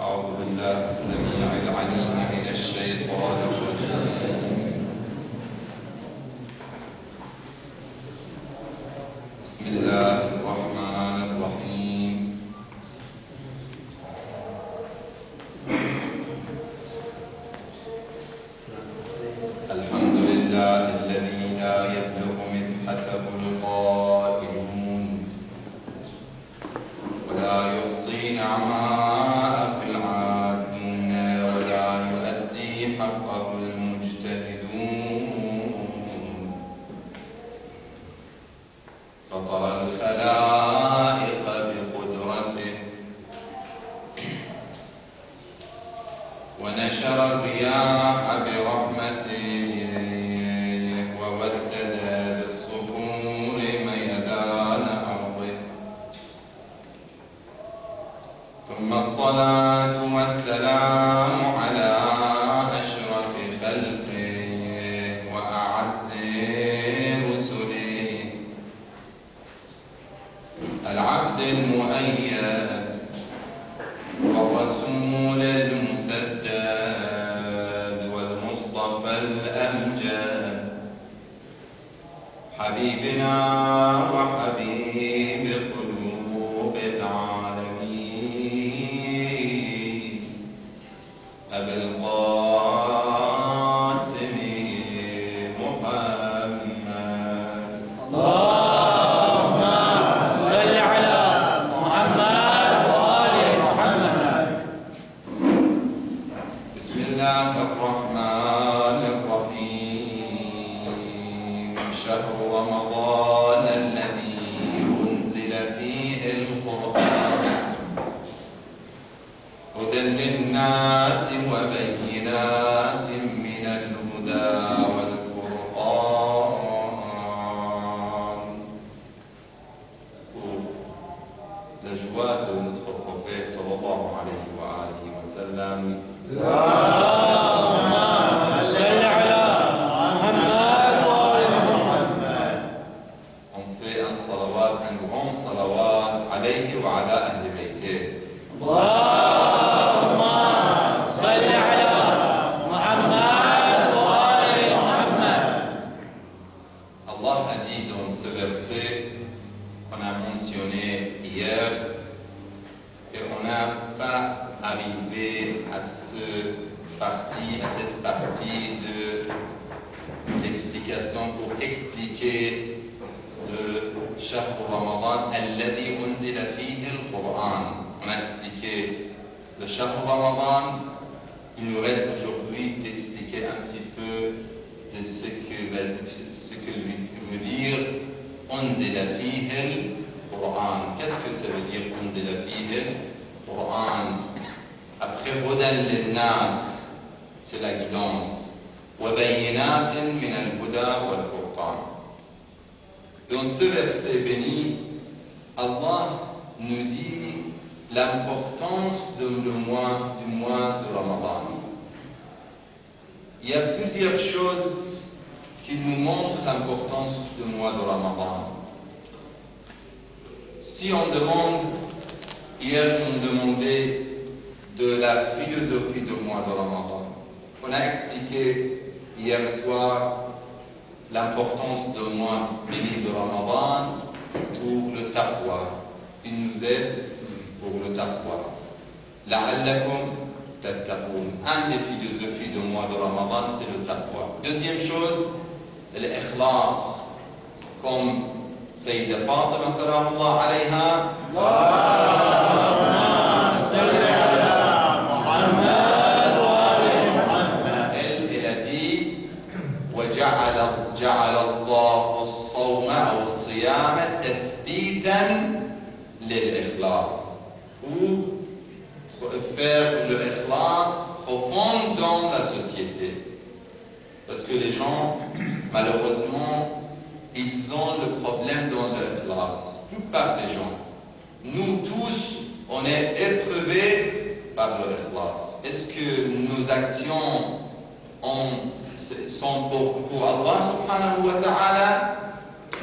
أعوذ بالله السميع العليم من الشيطان الرجيم. بسم الله الرحمن الرحيم. الحمد لله الذي لا يبلغ مدحته القائلون ولا يحصي نعماءه العادون ولا يؤدي حقه المجتهدون. فطر الخلائق بقدرته ونشر الرياح برحمته وودد بالصخور ميدان أرضه. ثم الصلاة والسلام على أشرف خلقه وأعز رسله العبد المؤيد والرسول المسدد والمصطفى الأمجد حبيبنا وحبيب قلوب العالمين أبي القاسم محمد. اللهم صل على محمد وآل محمد. بسم الله الرحمن الرحيم. شهر رمضان الذي أنزل فيه القرآن هدى للناس وبينات من الهدى والفرقان. Pour la joie de notre prophète sallallahu alayhi wa alihi wa sallam. اللهم صل على محمد وآل محمد. On fait un salawat, un grand salawat alayhi wa ala ahli baytih. اللهم صل على محمد وآل محمد. Allah a dit dans ce verset qu'on a mentionné hier et on n'a pas arrivé à cette partie de l'explication pour expliquer le Shahr Ramadan alladhi unzila fihi al-Qur'an. On a expliqué le Shahr Ramadan. Il nous reste aujourd'hui d'expliquer un petit peu de ce que veut dire unzila fihi al-Qur'an. Qu'est-ce que ça veut dire unzila fihi al-Qur'an? Après hudan lin-nas, c'est la guidance. Wa bayyinatin min al-huda wal-furqan. Dans ce verset béni, Allah nous dit l'importance du mois de Ramadan. Il y a plusieurs choses qui nous montrent l'importance du mois de Ramadan. Si on demande, hier on demandait de la philosophie du mois de Ramadan. On a expliqué hier soir l'importance du mois béni de Ramadan pour le taqwa. Il nous aide pour le taqwa. La'allakum tattaqoun. Un des philosophies du mois de Ramadan, c'est le taqwa. Deuxième chose, l'ikhlas. Comme Sayyida Fatima salamullah alayha. جعل الله الصوم أو الصيام تثبيتا للإخلاص. Pour faire le ikhlas profond dans la société. Parce que les gens, malheureusement, ils ont le problème dans le ikhlas. La plupart des gens. Nous tous, on est épreuvés par le ikhlas. Est-ce que nos actions sont pour Allah subhanahu wa ta'ala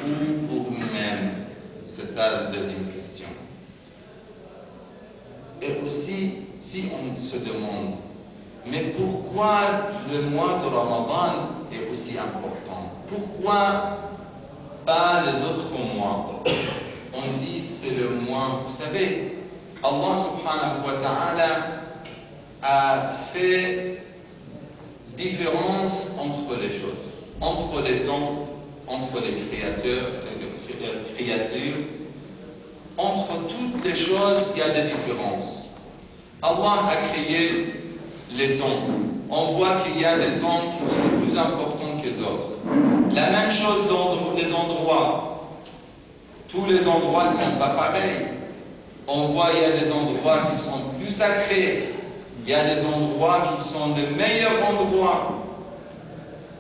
ou pour nous-mêmes? C'est ça la deuxième question. Et aussi, si on se demande, mais pourquoi le mois de Ramadan est aussi important? Pourquoi pas les autres mois? On dit c'est le mois, vous savez, Allah subhanahu wa ta'ala a fait différence entre les choses, entre les temps, entre les créatures, entre toutes les choses, il y a des différences. Allah a créé les temps. On voit qu'il y a des temps qui sont plus importants que les autres. La même chose dans les endroits. Tous les endroits ne sont pas pareils. On voit qu'il y a des endroits qui sont plus sacrés. Il y a des endroits qui sont les meilleurs endroits.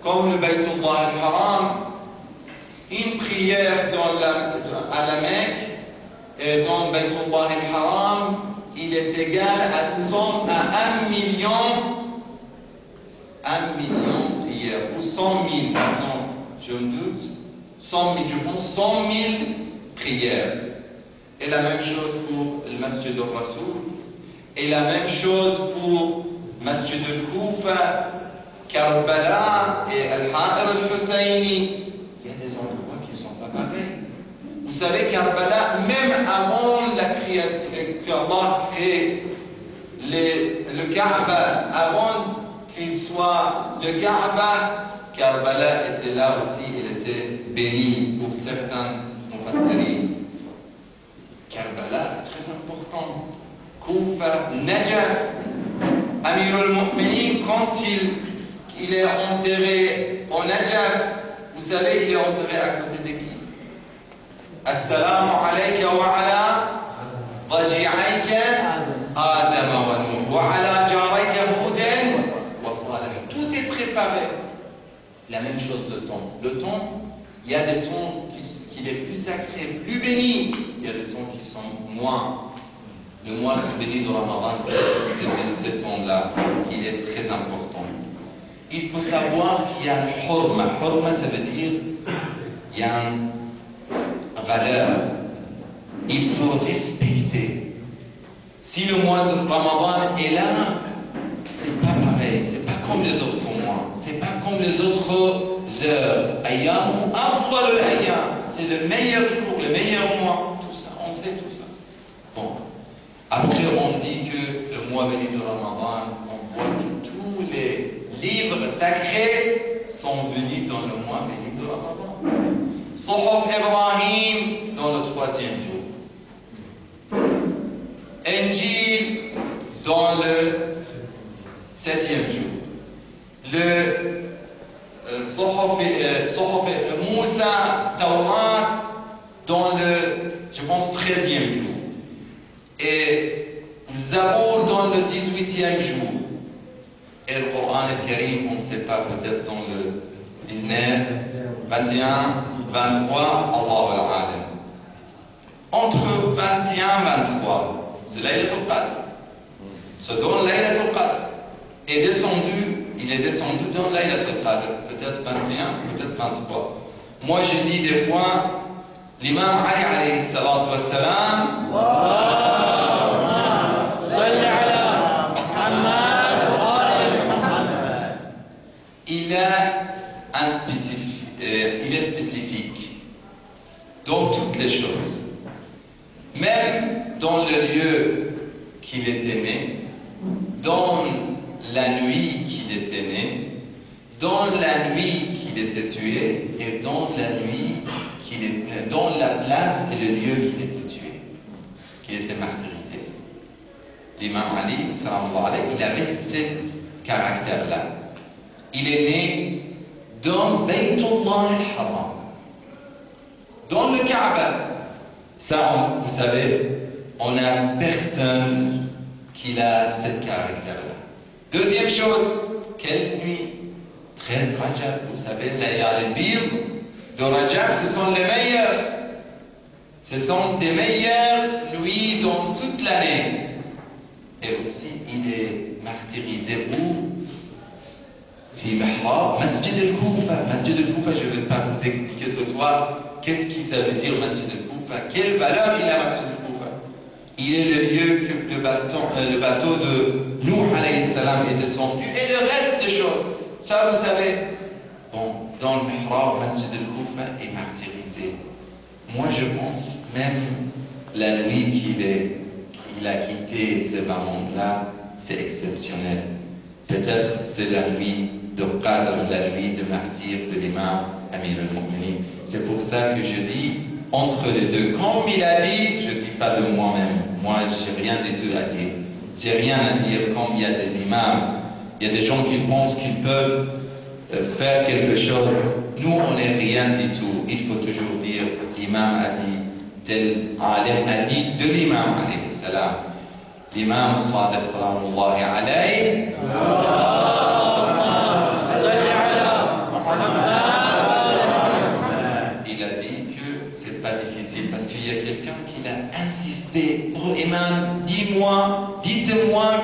Comme le Baytullah al-Haram. Une prière à la Mecque et dans Baytullah al-Haram, il est égal à 1 million de prières, ou 100 000, pardon, je me doute, 100 000, je pense 100 000 prières. Et la même chose pour le Masjid al-Rasoul, et la même chose pour Masjid al-Koufa, Karbala et Al-Ha'ir al-Husayni. Il y a des endroits qui ne sont pas pareils. Vous savez, Karbala, même avant qu'Allah crée le Kaaba, avant qu'il soit le Kaaba, Karbala était là aussi, il était béni pour certains mufassirin. Karbala est très important. Koufa, Najaf, Amir al-Mu'minin, quand il est enterré au Najaf, vous savez, il est enterré à côté de qui? Assalamu alayka wa ala ضجيعيك آدم ونوح وعلى جاريك هود وصالح. Tout est préparé. La même chose le temps. Le temps, il y a des temps qui est plus sacré, plus béni. Il y a des temps qui sont moins. Le mois béni de Ramadan, c'est ce temps-là qui est très important. Il faut savoir qu'il y a une hurma. Hurma, ça veut dire il y a une valeur. Il faut respecter. Si le mois de Ramadan est là, c'est pas pareil, c'est pas comme les autres mois, c'est pas comme les autres heures. Ayyam ou afdal al-ayyam, c'est le meilleur jour, le meilleur mois, tout ça, on sait tout ça. Bon, après on dit que le mois béni de Ramadan, on voit que tous les livres sacrés sont venus dans le mois béni de Ramadan. Suhuf Ibrahim dans le 3e jour. Injil dans le 7e jour. Le Suhuf Moussa, Taurat dans le, je pense, 13e jour. Et le Zabour dans le 18e jour. Et le Coran al-Karim, on ne sait pas, peut-être dans le 19, 21, 23, Allahu al-Alam. Entre 21 et 23, c'est Laylatul Qadr. Se donne Laylatul Qadr. Il est descendu dans Laylatul Qadr. Peut-être 21, peut-être 23. Moi, je dis des fois, l'imam Ali alayhi salatu wa salam, il est spécifique dans toutes les choses. Même dans le lieu qu'il était né, dans la nuit qu'il était né, dans la nuit qu'il était tué, et dans la place et le lieu qu'il était tué, qu'il était martyrisé. L'imam Ali, il avait ce caractère-là. Il est né dans Baytullah al-Haram, dans le Kaaba. Ça, vous savez, on n'a personne qui a ce caractère-là. Deuxième chose, quelle nuit? 13 Rajab, vous savez, les bir de Rajab, ce sont les meilleurs. Ce sont des meilleures nuits dans toute l'année. Et aussi, il est martyrisé où? Fi Mihrab, Masjid al-Koufa. Masjid al-Koufa, je ne vais pas vous expliquer ce soir qu'est-ce que ça veut dire Masjid al-Koufa. Quelle valeur il a Masjid al-Koufa? Il est le lieu que le bateau de Nuh alayhi salam est descendu et le reste des choses. Ça, vous savez. Bon, dans le mihrab, Masjid al-Kufa est martyrisé. Moi, je pense, même la nuit qu'il a quitté ce bas-monde-là, c'est exceptionnel. Peut-être c'est la nuit de Qadr, la nuit de martyr de l'imam Amir al-Mu'minin. C'est pour ça que je dis entre les deux. Comme il a dit, je ne dis pas de moi-même. Moi, j'ai rien du tout à dire. J'ai rien à dire comme il y a des imams. Il y a des gens qui pensent qu'ils peuvent faire quelque chose. Nous, on n'est rien du tout. Il faut toujours dire, l'imam a dit, tel alim a dit de l'imam alayhi salam. L'imam Sadiq salamullahi alayhi. Il a dit que c'est pas difficile parce qu'il y a quelqu'un qui a insisté. Oh imam, dites-moi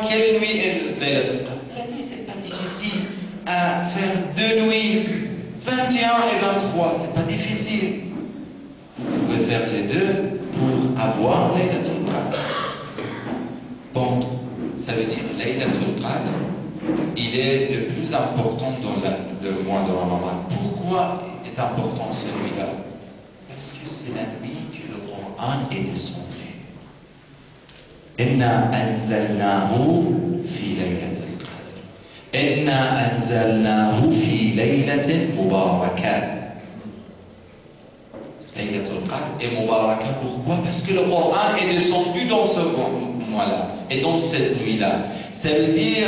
quelle nuit est Laylatul Qadr. Il a dit c'est pas difficile à faire 2 nuits, 21 et 23, c'est pas difficile. Vous pouvez faire les deux pour avoir Laylatul Qadr. Bon, ça veut dire Laylatul Qadr, il est le plus important dans le mois de Ramadan. Pourquoi est important celui-là? Parce que c'est la nuit que le Coran est descendu. Inna anzalnahu fi laylatil qadr. Inna anzalnahu fi laylatin mubarakah. Laylatul Qadr est mubaraka. Pourquoi? Parce que le Coran est descendu dans ce mois-là et dans cette nuit-là. Ça veut dire,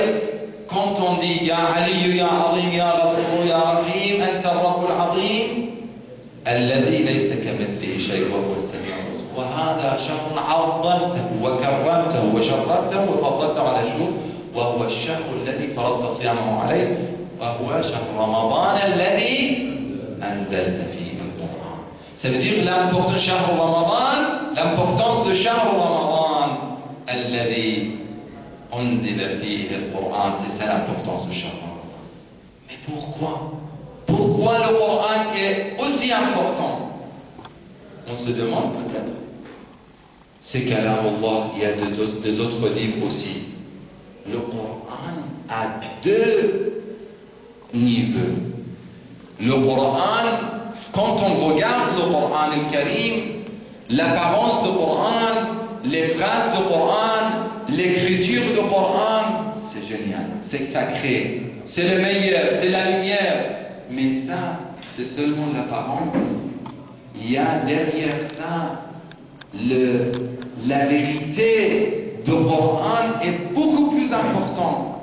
quand on dit Ya Ali, Ya Azim, Ya Ghafur, Ya Rahim, Anta Rabbul Azim, الذي ليس كمثله شيء وهو السميع البصير وهذا شهر عظمته وكرمته وشرفته وفضلته على شهور وهو الشهر الذي فرضت صيامه عليه وهو شهر رمضان الذي أنزلت فيه القرآن. Ça veut dire l'importance de شهر رمضان, l'importance de شهر رمضان الذي أنزل فيه القرآن, c'est ça l'importance de شهر رمضان. Mais pourquoi? Pourquoi le Coran est aussi important? On se demande peut-être. C'est qu'Allah, il y a des autres livres aussi. Le Coran a 2 niveaux. Le Coran, quand on regarde le Coran al-Karim, l'apparence du Coran, les phrases du Coran, l'écriture du Coran, c'est génial, c'est sacré, c'est le meilleur, c'est la lumière. Mais ça, c'est seulement l'apparence. Il y a derrière ça, la vérité du Coran est beaucoup plus importante.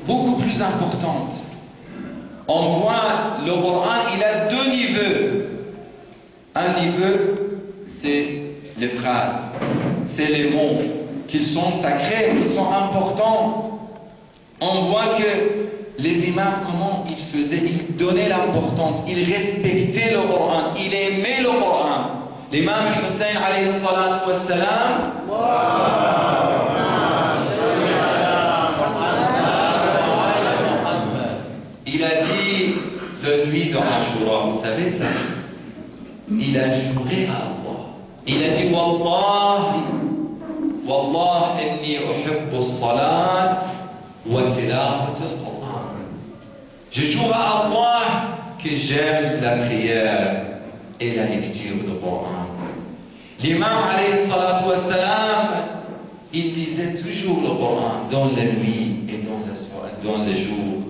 Beaucoup plus importante. On voit, le Coran, il a 2 niveaux. Un niveau, c'est les phrases, c'est les mots, qu'ils sont sacrés, qu'ils sont importants. On voit que les imams, comment ils faisaient? Ils donnaient l'importance, ils respectaient le Coran, ils aimaient le Coran. L'imam Hussein alayhi salatu wassalam, il a dit la nuit de Ashura, vous savez ça? Il a juré à Allah. Il a dit Wallahi, Wallah inni uhibbu as-salat wa tilawat al-Quran. Je jure à Allah que j'aime la prière et la lecture du Coran. L'imam alayhi salatu wassalam, il lisait toujours le Coran dans la nuit et dans les jours,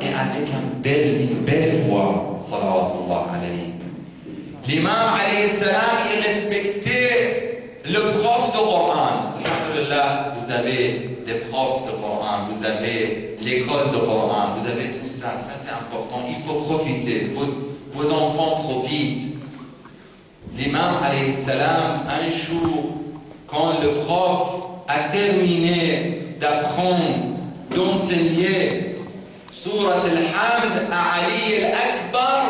et avec une belle voix, salawatullah alayhi. L'imam alayhi salam, il respectait le prof de Coran. Alhamdulillah, vous avez des profs de Coran, vous avez l'école de Coran, vous avez tout ça. Ça, c'est important. Il faut profiter. Vos enfants profitent. L'imam alayhi salam, un jour, quand le prof a terminé d'apprendre, d'enseigner Surat al-Hamd à Ali al-Akbar,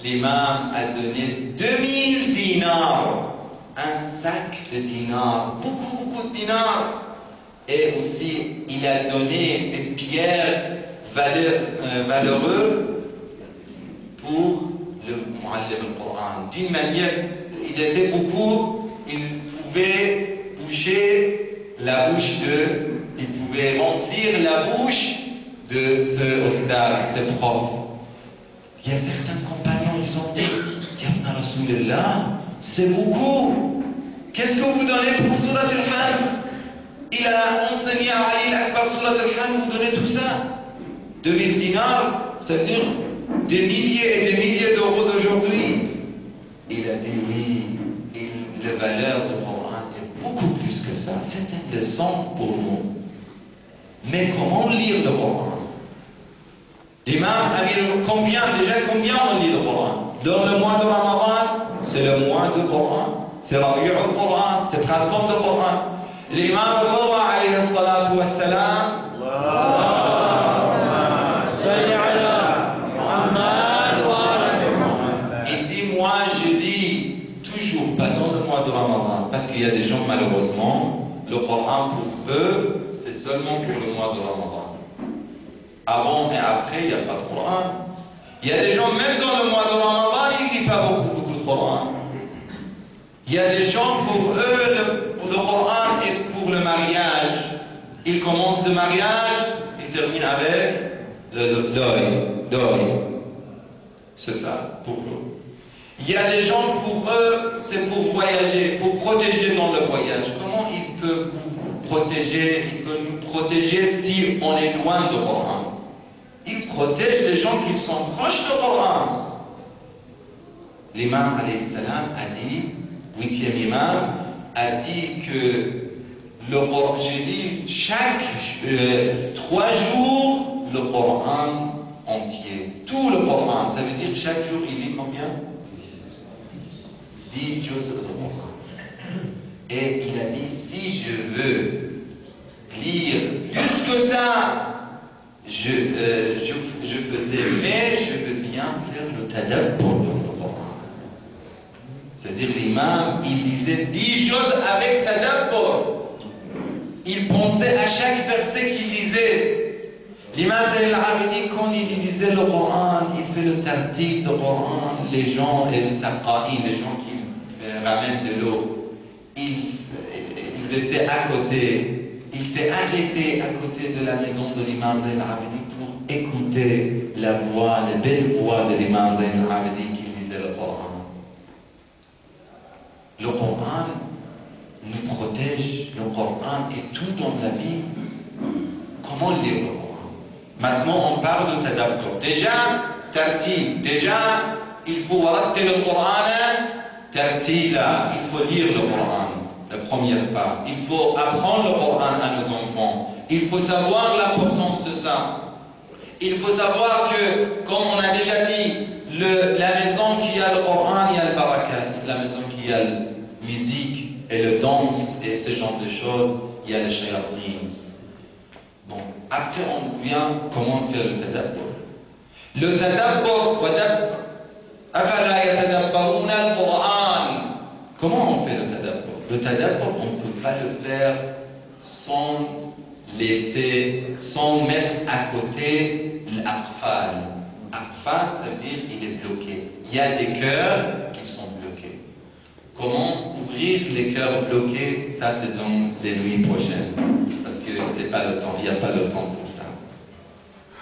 l'imam a donné 2000 dinars, un sac de dinars, beaucoup de dinars. Et aussi, il a donné des pierres valeureuses pour le muallim al-Coran. D'une manière, il était beaucoup, il pouvait toucher la bouche il pouvait remplir la bouche de ce ostad, ce prof. Il y a certains compagnons, ils ont dit, Ya Rasulallah, c'est beaucoup. Qu'est-ce que vous donnez pour Surat al-Hajj? Il a enseigné à Ali l'Akbar Surat al-Hajj, vous donnez tout ça. 2000 dinars, ça veut dire des milliers et des milliers d'euros d'aujourd'hui. Il a dit oui, la valeur du Coran est beaucoup plus que ça. C'est une leçon pour nous. Mais comment lire le Coran? L'imam a dit combien on lit le Coran? Dans le mois de Ramadan, c'est le mois du Coran. C'est Rabi'ul Coran, c'est le printemps du Coran. L'imam Rida alayhi salatu wa salam, il dit, moi je lis toujours, pas dans le mois de Ramadan, parce qu'il y a des gens malheureusement, le Coran pour eux, c'est seulement pour le mois de Ramadan. Avant et après, il n'y a pas de Coran. Il y a des gens, même dans le mois de Ramadan, ils ne lisent pas beaucoup de Coran. Il y a des gens, pour eux, le Coran est pour le mariage. Ils commencent le mariage, ils terminent avec le deuil. C'est ça, pour eux. Il y a des gens, pour eux, c'est pour voyager, pour protéger dans le voyage. Comment ils peuvent vous protéger? Ils peuvent nous protéger si on est loin du Coran. Ils protègent les gens qui sont proches du Coran. L'imam alayhi salam a dit, 8e imam, a dit que le Coran, j'ai dit chaque 3 jours le Coran entier. Tout le Coran, ça veut dire chaque jour il lit combien? 10 juz de Coran. Et il a dit, si je veux lire plus que ça, je faisais, mais je veux bien faire le tadabbur dans le Coran. C'est-à-dire l'imam, il lisait 10 choses avec tadabbur. Il pensait à chaque verset qu'il lisait. L'imam Zayn al-Abidin, quand il lisait le Coran, il fait le tartib du Coran, les gens, les saqa'i, les gens qui ramènent de l'eau, ils étaient à côté. Il s'est arrêté à côté de la maison de l'imam Zayn al-Abidin pour écouter la voix, la belle voix de l'imam Zayn al-Abidin qui lisait le Coran. Le Coran nous protège, le Coran est tout dans la vie. Comment lire le Coran? Maintenant, on parle de tadabbur. Déjà, tartib. Déjà, il faut rattel le Coran, tartila. Il faut lire le Coran. La première part. Il faut apprendre le Coran à nos enfants. Il faut savoir l'importance de ça. Il faut savoir que, comme on a déjà dit, la maison qui a le Coran, il y a le baraka. La maison qui a la musique et le danse et ce genre de choses, il y a le shayatin. Bon, après on vient comment faire le tadabbur. Le tadabbur, afala yatadabbaruna al-Qur'an. Comment on fait le tadabbur? Le tadabbur, on ne peut pas le faire sans mettre à côté l'aqfal. Aqfal, ça veut dire il est bloqué. Il y a des cœurs qui sont bloqués. Comment ouvrir les cœurs bloqués? Ça, c'est dans les nuits prochaines. Parce que c'est pas le temps, il n'y a pas le temps pour ça.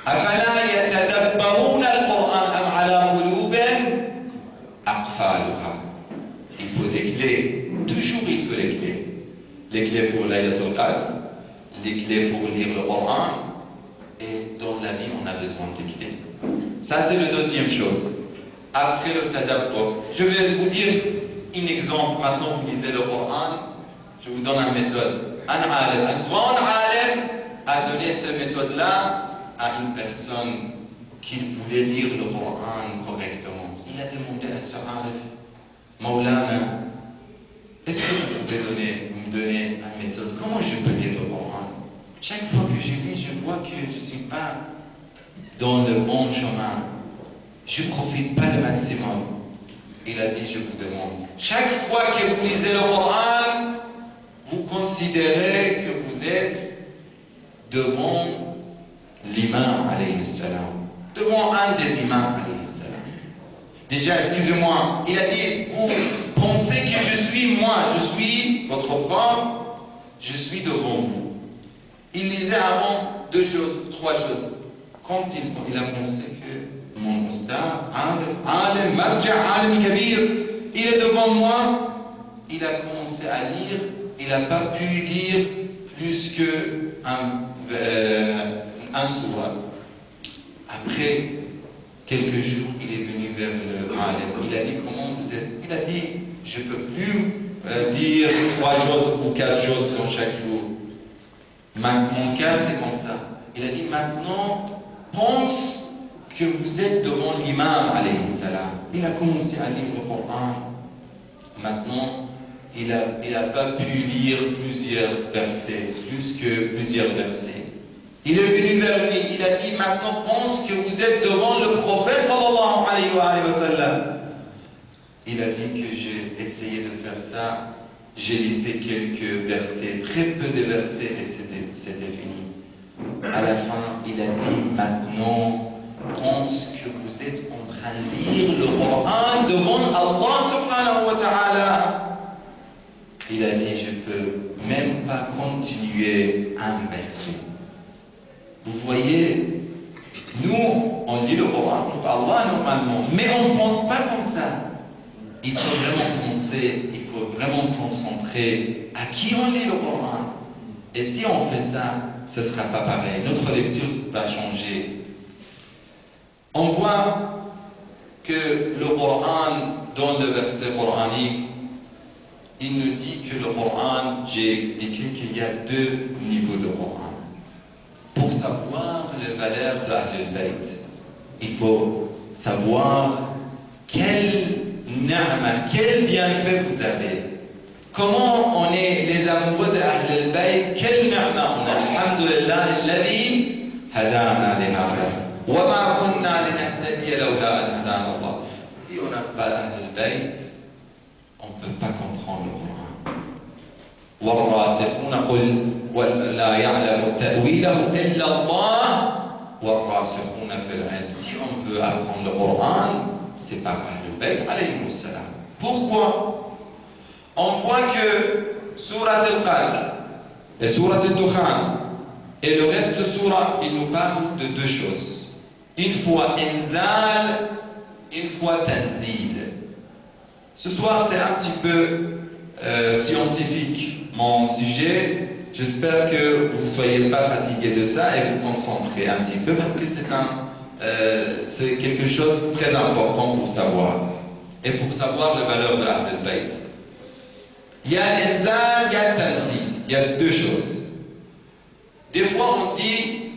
Afala yatadabbaruna al-Qur'an am ala qulubin aqfaluha. Il faut des clés. Toujours il faut les clés. Les clés pour Laylatul Qadr, les clés pour lire le Coran. Et dans la vie, on a besoin de clés. Ça, c'est la deuxième chose. Après le tadabbur, je vais vous dire un exemple. Maintenant, vous lisez le Coran. Je vous donne une méthode. Un grand alim a donné cette méthode-là à une personne qui voulait lire le Coran correctement. Il a demandé à ce arif, Maulana, est-ce que vous pouvez me donner une méthode? Comment je peux lire le Coran? Chaque fois que je lis, je vois que je ne suis pas dans le bon chemin. Je ne profite pas le maximum. Il a dit, je vous demande. Chaque fois que vous lisez le Coran, vous considérez que vous êtes devant l'imam, alayhi salam. Devant un des imams, alayhi salam. Déjà, excusez-moi, il a dit, vous pensez que je suis moi, je suis votre prof, je suis devant vous. Il lisait avant deux choses, trois choses. Quand il a pensé que mon ustad, alim, marja, alim kabir, il est devant moi, il a commencé à lire, il n'a pas pu lire plus qu'un sourate. Après quelques jours, il est venu vers le alim. Il a dit, comment vous êtes? Il a dit, je ne peux plus lire 3 choses ou 4 choses dans chaque jour. Mon cas, c'est comme ça. Il a dit, maintenant, pense que vous êtes devant l'imam, alayhi salam. Il a commencé à lire le Coran. Maintenant, il n'a pas pu lire plusieurs versets, plus que plusieurs versets. Il est venu vers lui, il a dit, maintenant, pense que vous êtes devant le prophète, sallallahu alayhi wa sallam. Il a dit que j'ai essayé de faire ça. J'ai lisé quelques versets, très peu de versets, et c'était fini. À la fin, il a dit, maintenant, pense que vous êtes en train de lire le Coran devant Allah subhanahu wa ta'ala. Il a dit, je ne peux même pas continuer un verset. Vous voyez, nous, on lit le Coran pour Allah normalement, mais on ne pense pas comme ça. Il faut vraiment penser, il faut vraiment concentrer à qui on lit le Coran. Et si on fait ça, ce ne sera pas pareil. Notre lecture va changer. On voit que le Coran, dans le verset coranique, il nous dit que le Coran, j'ai expliqué qu'il y a 2 niveaux de Coran. Pour savoir les valeurs de Ahl al-Bayt, il faut savoir quel bienfait vous avez. Comment on est les amoureux de Ahl al-Bayt, quel ni'ma on a. Alhamdulillah, alladhi hadana li hadha. Wa ma kunna linahtadiya lawla an hadana Allah. Si on n'a pas Ahl al-Bayt, on ne peut pas comprendre le Coran. والراسخون قل ولا يعلم تأويله إلا الله والراسخون في العلم. Si on veut apprendre le Coran, c'est par Ahl al-Bayt alayhi salam. Pourquoi? On voit que Surat al-Qadr et Surat al-Dukhan et le reste de Surat, ils nous parlent de 2 choses. Une fois Inzal, une fois Tanzil. Ce soir, c'est un petit peu scientifique, mon sujet. J'espère que vous ne soyez pas fatigués de ça et vous concentrez un petit peu parce que c'est quelque chose de très important pour savoir. Et pour savoir la valeur de Ahl al-Bayt. Il y a l'Inzal, il y a le Tanzil. Il y a 2 choses. Des fois, on dit,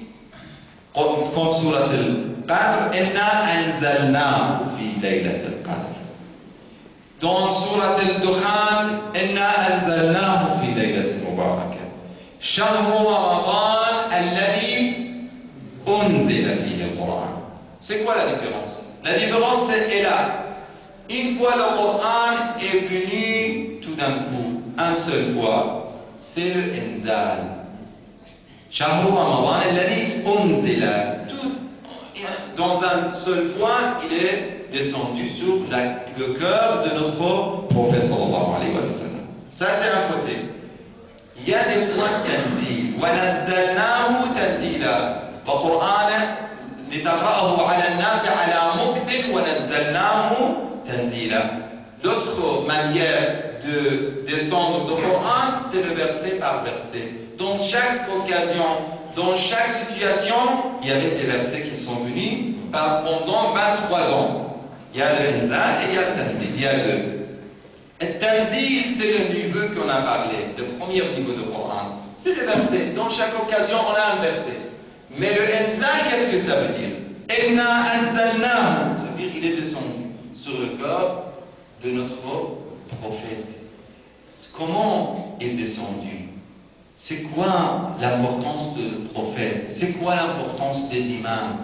comme Surat al-Qadr, Inna anzalnahu fi laylat al-Qadr. Dans Surat al-Dukhan, Inna anzalnahu fi laylat al-Mubarakah. Shahru Ramadan alladhi unzila fihi al-Quran. C'est quoi la différence? La différence, c'est là. Une fois le Coran est venu tout d'un coup, un seul fois, c'est le Inzal. Shahru Ramadan alladhi unzila. Dans un seul fois, il est descendu sur le cœur de notre prophète sallallahu alayhi wa sallam. Ça, c'est un côté. Il y a des fois Tanzil. Wa nazzalnahu tanzila. Le Coran, litaqra'ahu ala an-nas ala mukthil wa nazzalnahu tanzila. L'autre manière de descendre le Coran, c'est le verset par verset. Dans chaque occasion, dans chaque situation, il y avait des versets qui sont venus pendant 23 ans. Il y a le Inzal et il y a le Tanzil. Il y a 2. Le Tanzil, c'est le niveau qu'on a parlé, le premier niveau de Coran. C'est le verset. Dans chaque occasion, on a un verset. Mais le Inzal, qu'est-ce que ça veut dire? Inna anzalnahu. Ça veut dire qu'il est descendu sur le corps de notre prophète. Comment est descendu? C'est quoi l'importance du prophète? C'est quoi l'importance des imams?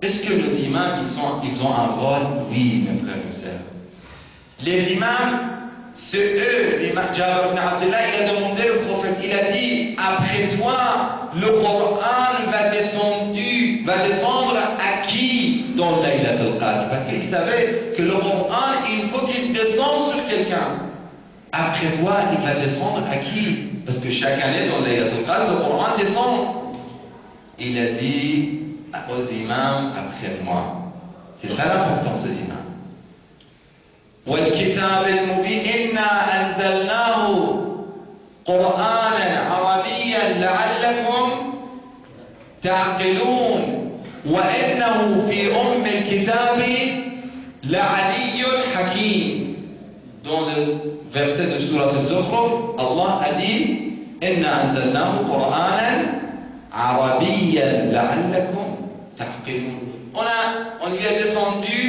Est-ce que les imams, ils ont un rôle? Oui, mes frères et sœurs. Les imams, c'est eux. L'imam Jabir ibn Abdullah, il a demandé au prophète, il a dit, après toi, le Coran va descendre à qui dans Laylat al-Qadr? Parce qu'il savait que le Coran, il faut qu'il descende sur quelqu'un. Après toi, il va descendre à qui? parce que chaque année dans Laylatul Qadr, le Coran descend. Il a dit aux imams après moi. C'est ça l'importance des imams. والكتاب المبين إنا أنزلناه قرآنا عربيا لعلكم تعقلون وإنه في الكتاب لعلي حكيم. Dans le verset de Surat al-Zukhruf, Allah a dit إنا أنزلناه قرآنا عربيا لعلكم تعقلون. On lui a descendu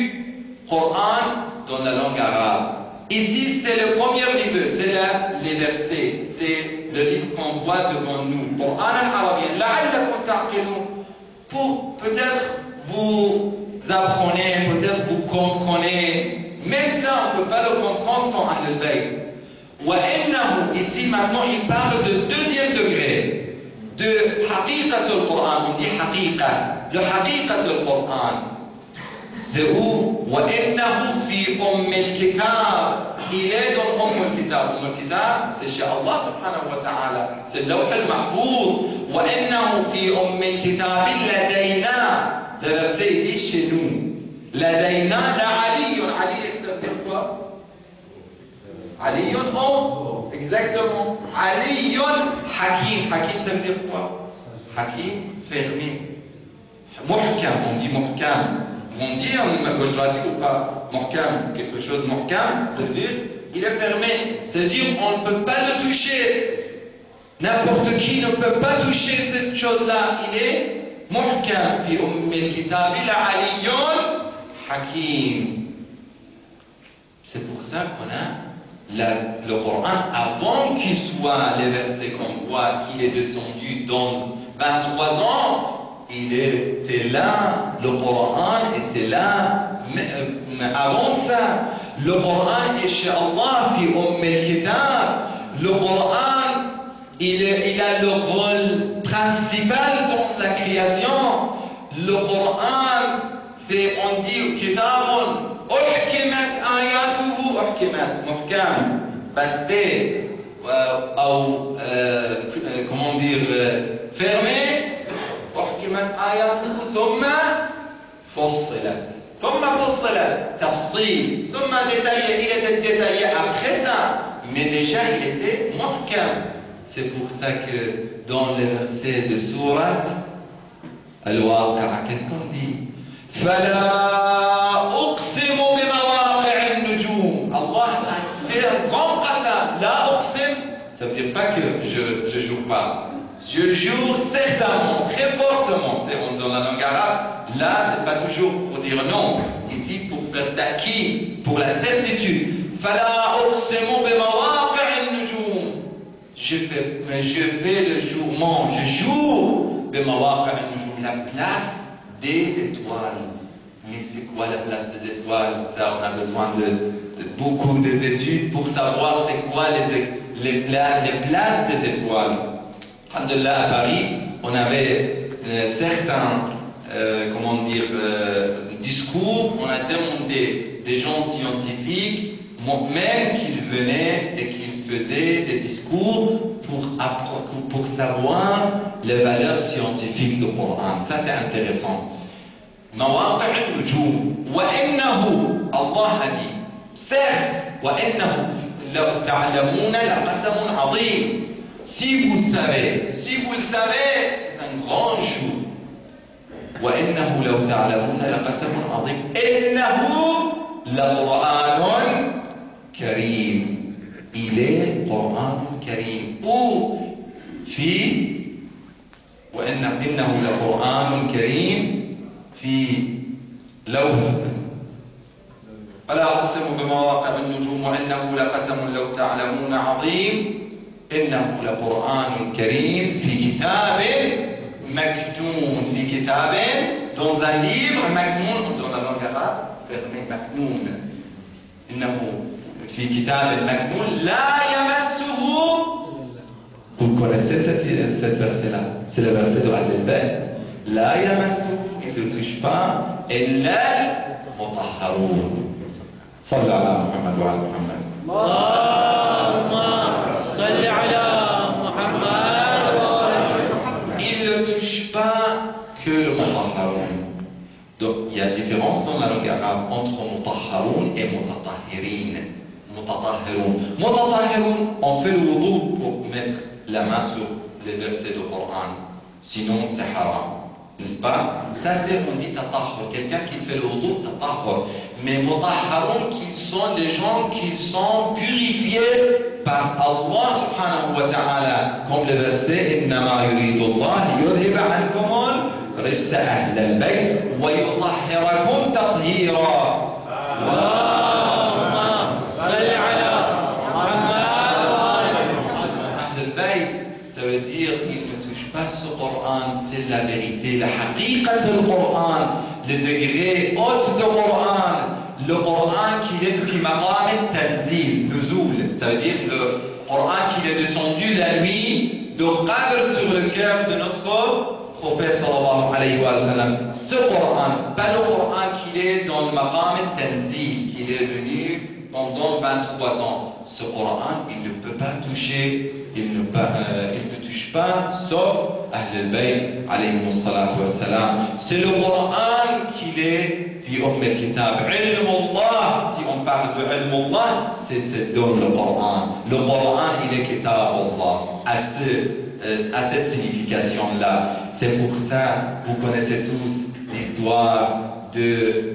Coran dans la langue arabe. Ici, c'est le premier livre, c'est les versets, c'est le livre qu'on voit devant nous. Coran arabien, la'allakum ta'qilun. Pour peut-être vous apprenez, peut-être vous comprenez. Même ça, on ne peut pas le comprendre sans Ahl al-Bayt. Wa innahu, ici maintenant, il parle de deuxième degré, de haqiqatul Coran. On dit haqiqa, le haqiqatul Coran. C'est où وَإِنَّهُ فِي الْكِتَابِ. Il est dans الْكِتَابِ. الْكِتاب, c'est chez Allah subhanahu wa ta'ala. C'est le lawh al-mahfouz. وَإِنَّهُ فِي الْكِتَابِ لَدَيْنَا. Le verset il dit chez nous. لَدَيْنَا لَعَلِيٌّ. Ali, ça veut dire quoi? Ali, oh, exactement. Ali Hakim. Hakim, ça veut dire quoi? Hakim, fermé. Muhkam, on dit muhkam. On dit en Gujarati ou pas, muhkam, quelque chose muhkam, ça veut dire il est fermé. Ça veut dire on ne peut pas le toucher. N'importe qui ne peut pas toucher cette chose-là. Il est muhkam. Fi al-kitabi la'aliyyun hakim. C'est pour ça qu'on a le Coran, avant qu'il soit les versets qu'on voit, qu'il est descendu dans 23 ans. Il était là, le Coran était là, mais avant ça, le Coran est chez Allah, fi al-kitab. Le Coran, il a le rôle principal dans la création. Le Coran, c'est, on dit, kitabun, uhkimat ayatuhu, uhkimat, muhkam, basté, ou, comment dire, fermé. أحكمت آياته ثم فصلت تفصيل ثم détaillé. Il était détaillé après ça, mais déjà il était muhkam. C'est pour ça que dans les versets de sourate Al-Waqi'a, qu'est-ce qu'on dit? فلا أقسم بمواقع النجوم. Allah a fait un grand qasam. La أقسم, ça veut dire pas que je joue pas. Je jure certainement, très fortement, c'est dans la langue arabe. Là, c'est pas toujours pour dire non. Ici, pour faire d'acquis, pour la certitude. Fala uqsimu bimawaqi'in nujum. Je fais le jurement, je jure bimawaqi'in nujum, la place des étoiles. Mais c'est quoi la place des étoiles? Ça, on a besoin de beaucoup d'études pour savoir c'est quoi les places des étoiles. Alhamdulillah, à Paris, on avait certains discours. On a demandé des gens scientifiques, même qu'ils venaient et qu'ils faisaient des discours pour savoir les valeurs scientifiques du Coran. Ça, c'est intéressant. مواقع النجوم وإنه الله dit certes وإنه لو تعلمون لقسم عظيم. Si vous le savez, c'est un grand jour. وإنه لو تعلمون لقسم عظيم إنه لقرآن كريم. Il est Coran كريم. Ou إنه لقرآن كريم في لوح. فلا أقسم بمواقع النجوم وإنه لقسم لو تعلمون عظيم إنه لقرآن كريم في كتاب مكنون. في كتاب dans un livre مكنون dans la langue arabe fermé مكنون. إنه في كتاب مكنون لا يمسه. Vous connaissez cette verset-là? C'est le verset de Ahl al-Bayt. لا يمسه, il ne touche pas إلا المطهرون. صلى على محمد وعلى محمد. اللهم صل على محمد. touche pas que le mutahharoun. Donc il y a différence dans la langue arabe entre mutahharoun et mutatahhirin. Mutatahhiroun, on fait le wudu pour mettre la main sur les versets du Coran. Sinon, c'est haram. N'est-ce pas? Ça, c'est, on dit tatahhur. Quelqu'un qui fait le wudu, tatahhur. Mais mutahharoun, qui sont les gens qui sont purifiés par Allah subhanahu wa ta'ala. Comme le verset, Innama yuridu Allah liyudhiba ankum rissa ahl al-bayt wa yutahhirakum tathira. Ça veut dire qu'il ne touche pas ce Coran, c'est la vérité, la haqiqat du Coran, le degré haut du Coran, le Coran qui est fi maqam al-tanzil, nuzul, ça veut dire le Coran qui est descendu la nuit de Qadr sur le cœur de notre prophète sallallahu alayhi wa sallam. Ce Coran, pas le Coran qui est dans le maqam al-tanzil, qui est venu pendant 23 ans. Ce Coran, il ne peut pas toucher, il ne touche pas, sauf Ahl al-Bayt, alayhi salatu wa salam. C'est le Coran qui est fi al-Kitab. Ilm Allah, si on parle de Ilm Allah, c'est dans le Coran. Le Coran, il est Kitab Allah. À cette signification-là. C'est pour ça, vous connaissez tous l'histoire de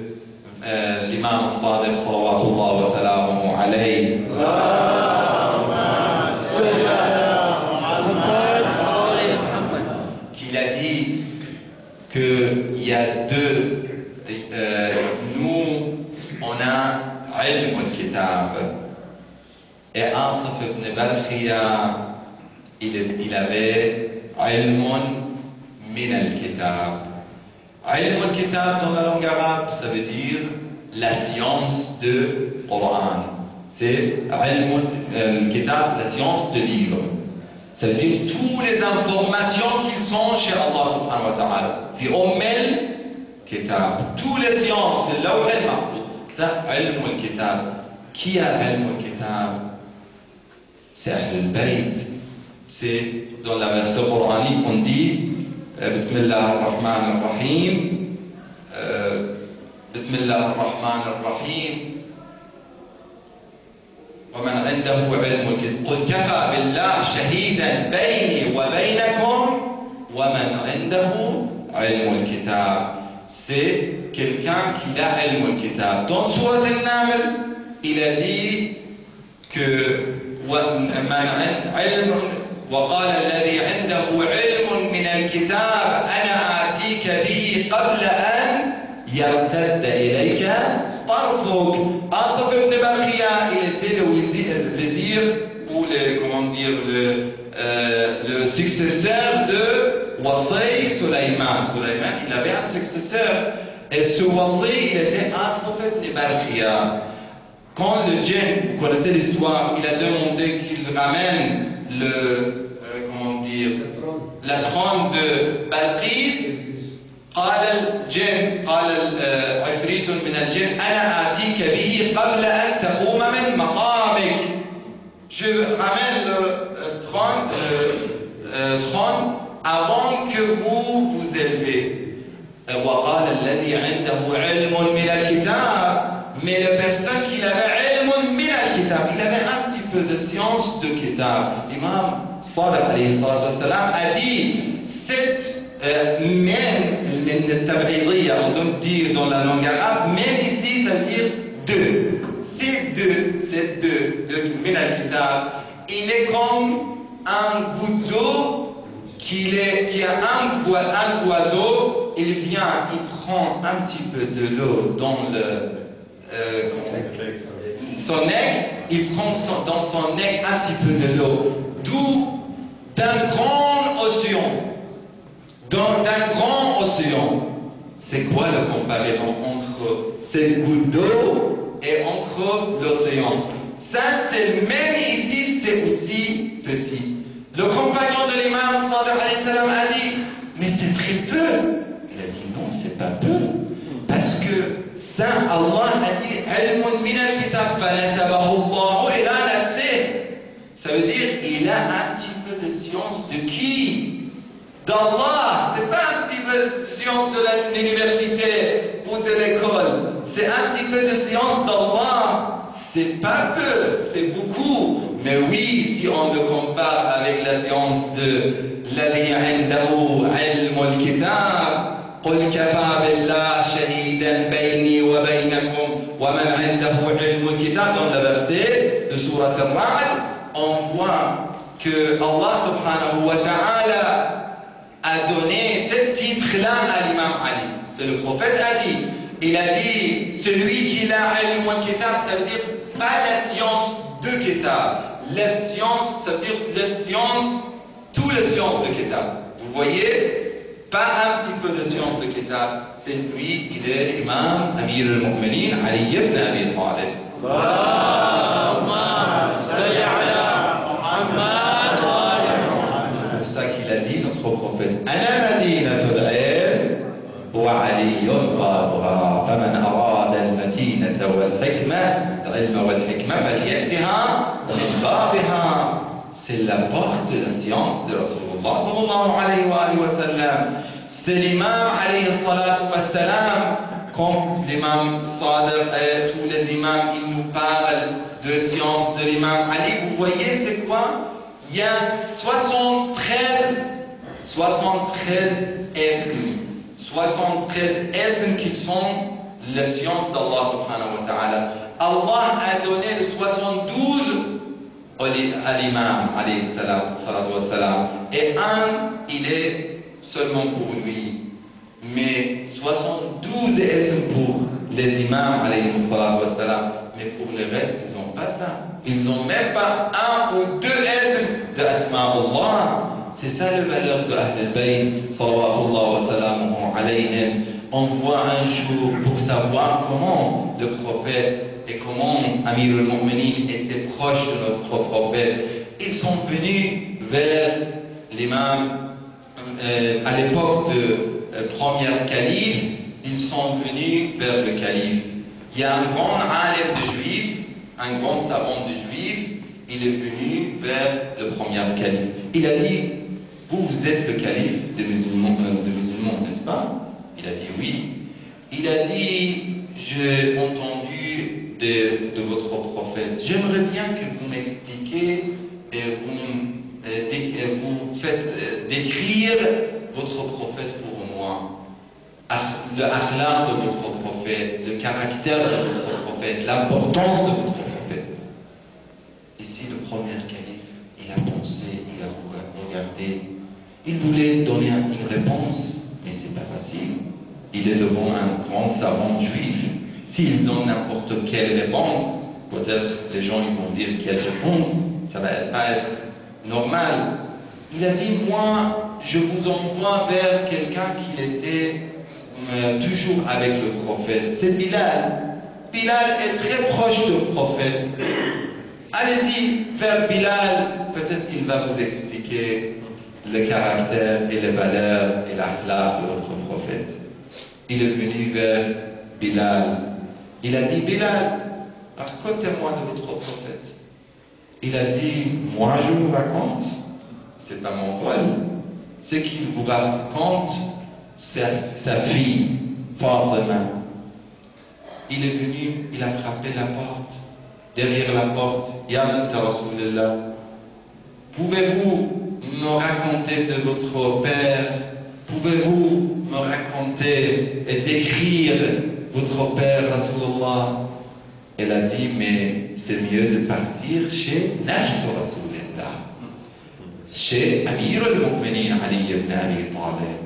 l'imam Sadiq salawatullah wa salamuhu alayhi. Qu'il a dit qu'il y a deux, nous, on a ilm al-kitab. Et Asif ibn Balkhiya, il avait ilmun min al-kitab. Ilm al-kitab dans la langue arabe, ça veut dire la science de Coran. C'est ilm al-kitab, la science de livre. Ça veut dire toutes les informations qui sont chez Allah subhanahu wa ta'ala. Fi al-kitab. Toutes les sciences, le lawh al-mahfuz. Ça, ilm al-kitab. Qui a ilm al-kitab? C'est Ahl al-Bayt. C'est dans la version coranique, on dit Bismillah ar-Rahman ar-Rahim. Bismillah ar-Rahman ar-Rahim. ومن عنده علم الكتاب قل كفى بالله شهيدا بيني وبينكم ومن عنده علم الكتاب. C'est quelqu'un qui a ilm al-kitab. Dans Surat al-Naml, il a dit que وقال الذي عنده علم من الكتاب أنا آتيك به قبل أن يرتد إليك طرفك. Asif ibn Balkhiya, il était le vizir ou le successeur de Wasi Sulaiman. Sulaiman, il avait un successeur. Et ce Wasi, il était Asif ibn Balkhiya. Quand le djinn, vous connaissez l'histoire, il a demandé qu'il ramène la trône de Balqis. قال الجن قال عفريت من الجن أنا آتيك به قبل أن تقوم من مقامك. Je ramène le trône avant que vous vous élevez. وقال الذي عنده علم من الكتاب. Mais la personne qui avait ilm min al-kitab, il avait un petit peu de science de kitab. L'imam Sadiq alayhi salatu wa salam a dit cette men al-tab'idiyya, on doit dire dans la langue arabe, men ici ça veut dire deux. Ces deux min al-kitab, il est comme un goutte d'eau qui a un oiseau, il vient, il prend un petit peu de l'eau dans son nec, il prend dans son nec un petit peu de l'eau, d'où d'un grand océan. D'un grand océan. C'est quoi la comparaison entre cette goutte d'eau et entre l'océan? Ça, c'est même ici, c'est aussi petit. Le compagnon de l'imam sallallahu alayhi wa sallam a dit, mais c'est très peu. Il a dit non, c'est pas peu. Parce que ça, Allah a dit ilmun min al-kitab fanasabahu Allah ila nafsih. Ça veut dire il a un petit peu de science de qui? d'Allah. C'est pas un petit peu de science de l'université ou de l'école. C'est un petit peu de science d'Allah. C'est pas peu, c'est beaucoup. Mais oui, si on le compare avec la science de l'Allah عنده علم الكتاب قل كفى بالله شهيدا بيني وبينكم ومن عنده علم الكتاب. Dans le verset de Sourate Al-Ra'd, on voit que Allah subhanahu wa ta'ala a donné ce titre-là à l'imam Ali. C'est le prophète a dit. Il a dit, celui qui a ilm al-kitab, ça veut dire pas la science de kitab. La science, ça veut dire la science, toutes les sciences de kitab. Vous voyez, pas un petit peu de science de kitab. C'est lui, il est l'imam Amir al-Mu'minin, Ali ibn Abi Talib. C'est pour ça qu'il a dit, notre prophète, Ana madinatul ilm wa aliyun babuha faman arada al-madinata wal-hikma al-ilma wal-hikma falyatiha min babiha. C'est la porte de la science de Rasulullah sallallahu alayhi wa sallam. C'est l'imam alayhi salatu wa salam. Comme l'imam Sadiq et tous les imams, ils nous parlent de science de l'imam Ali. Vous voyez, c'est quoi? Il y a 73 isms. 73 isms qui sont les sciences d'Allah subhanahu wa ta'ala. Allah a donné les 72 à l'imam alayhi salatu wa salam. Et un, il est seulement pour lui. Mais 72 isms pour les imams alayhi salatu wa salam. Mais pour le reste, ils n'ont pas ça. Ils n'ont même pas un ou deux isms de Asma'ullah. C'est ça la valeur de Ahl al-Bayt, salawatullah wa salamuhu alayhim. On voit un jour pour savoir comment le prophète et comment Amir al-Mu'minin était proche de notre prophète. Ils sont venus vers l'imam à l'époque de premier calife. Ils sont venus vers le calife. Il y a un grand alim de juifs, un grand savant de juifs. Il est venu vers le premier calife. Il a dit, vous êtes le calife des musulmans, n'est-ce pas? Il a dit oui. Il a dit, j'ai entendu de votre prophète. J'aimerais bien que vous m'expliquiez et vous faites décrire votre prophète pour moi. Le akhlaq de votre prophète, le caractère de votre prophète, l'importance de votre prophète. Ici, le premier calife, il a pensé, il a regardé. Il voulait donner une réponse, mais c'est pas facile. Il est devant un grand savant juif. S'il donne n'importe quelle réponse, peut-être les gens ils vont dire quelle réponse, ça va pas être normal. Il a dit, moi, je vous envoie vers quelqu'un qui était toujours avec le prophète. C'est Bilal. Bilal est très proche du prophète. Allez-y vers Bilal, peut-être qu'il va vous expliquer le caractère et les valeurs et l'akhlaq de votre prophète. Il est venu vers Bilal. Il a dit, Bilal, racontez-moi de votre prophète. Il a dit, moi je vous raconte, c'est pas mon rôle. Ce qu'il vous raconte, c'est sa fille, Fatima. Il est venu, il a frappé la porte. Derrière la porte, Ya Bint Rasulillah, pouvez-vous me raconter de votre père? Pouvez-vous me raconter et décrire votre père, Rasulullah? Elle a dit, mais c'est mieux de partir chez Nafs Rasulillah, chez Amir al-Mu'minin Ali ibn Abi Talib.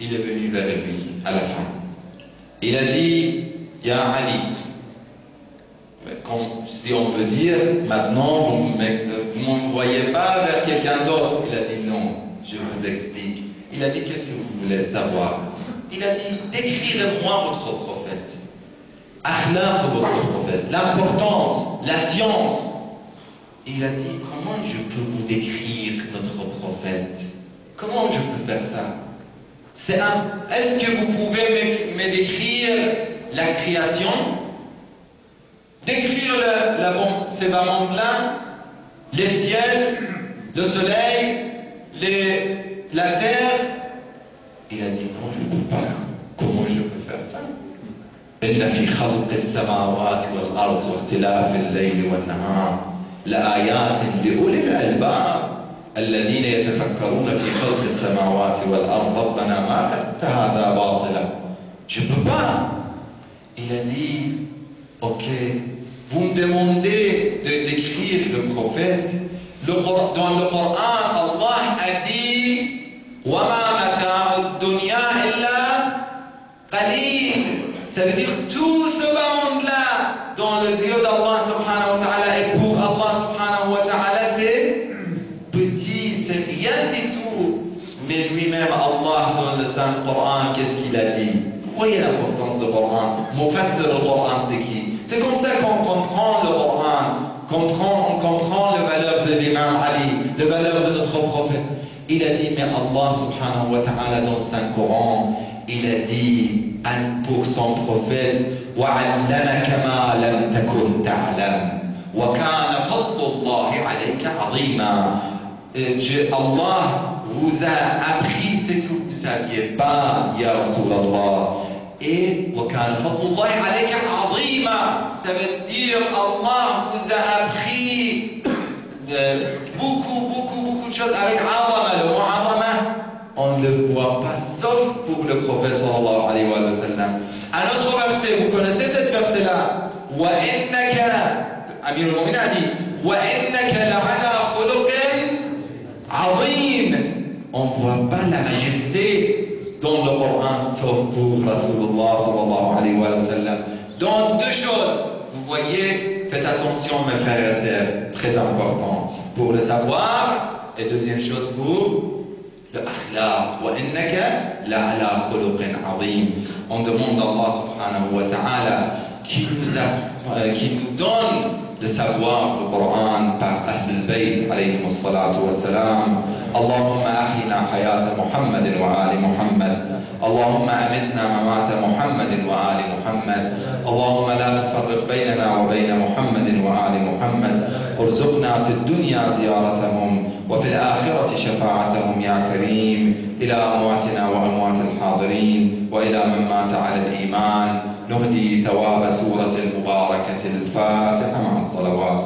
Il est venu vers lui à la fin. Il a dit, Ya Ali, comme si on veut dire, maintenant vous ne m'envoyez pas vers quelqu'un d'autre. Il a dit non, je vous explique. Il a dit, qu'est-ce que vous voulez savoir? Il a dit, décrivez-moi votre prophète. Akhlaq de votre prophète, l'importance, la science. Il a dit, comment je peux vous décrire notre prophète? Comment je peux faire ça? Est-ce que vous pouvez me décrire la création? décrire ces bas mondes-là, les ciels, le soleil, la terre. Il a dit non, je ne peux pas. Comment je peux faire ça? إن في خلق السماوات والأرض واختلاف الليل والنهار لآيات لأولي الألباب الذين يتفكرون في خلق السماوات والأرض ربنا ما خلقت هذا باطلا. Je ne peux pas. Il a dit, ok, vous me demandez d'écrire le prophète. Dans le Coran, Allah a dit وَمَا مَتَاعُ الدُّنْيَا إِلَّا قَلِيلٌ. Ça veut dire tout ce monde-là dans les yeux d'Allah subhanahu wa ta'ala et pour Allah subhanahu wa ta'ala c'est petit, c'est rien du tout. Mais lui-même Allah dans le Saint Coran, qu'est-ce qu'il a dit? Vous voyez l'importance du Coran. Mufassir le Coran c'est qui? C'est comme ça qu'on comprend le Coran, on comprend la valeur de l'imam Ali, la valeur de notre prophète. Il a dit, mais Allah subhanahu wa ta'ala dans le Saint Coran, il a dit pour son prophète وَعَلَّمَكَ مَا لَمْ تَكُنْ تَعْلَمْ وَكَانَ فَضْلُ اللَّهِ عَلَيْكَ عَظِيمًا. Allah vous a appris ce que vous ne saviez pas, Ya Rasulallah. Et وَكَانَ فَضْلُ اللَّهِ عَلَيْكَ عَظِيمًا, ça veut dire Allah vous a appris beaucoup de choses avec Azama. Le mot Azama, on ne le voit pas sauf pour le prophète sallallahu alayhi wa sallam. Un autre verset, vous connaissez ce verset-là? وَإِنَّكَ, Amir al-Mu'minin a dit وَإِنَّكَ لَعَلَى خُلُقٍ عَظِيمٍ. On ne voit pas la majesté dans le Coran sauf pour Rasulullah sallallahu alayhi wa sallam. Dans deux choses, vous voyez, faites attention mes frères et sœurs, très important pour le savoir, et deuxième chose pour le akhlaq. وَإِنَّكَ لَعَلَى خُلُقٍ عَظِيمٍ. On demande à Allah subhanahu wa ta'ala qui nous donne le savoir du Coran par Ahl al-Bayt alayhim as-salatu was-salam. Allahumma ahyina hayata Muhammadin wa ali Muhammad. Allahumma amitna mamata Muhammadin wa ali Muhammad. Allahumma la tufarriq baynana wa bayna Muhammadin wa ali Muhammad. ارزقنا في الدنيا زيارتهم وفي الآخرة شفاعتهم يا كريم إلى أمواتنا وأموات الحاضرين وإلى من مات على الإيمان نهدي ثواب سورة المباركة الفاتحة مع الصلوات.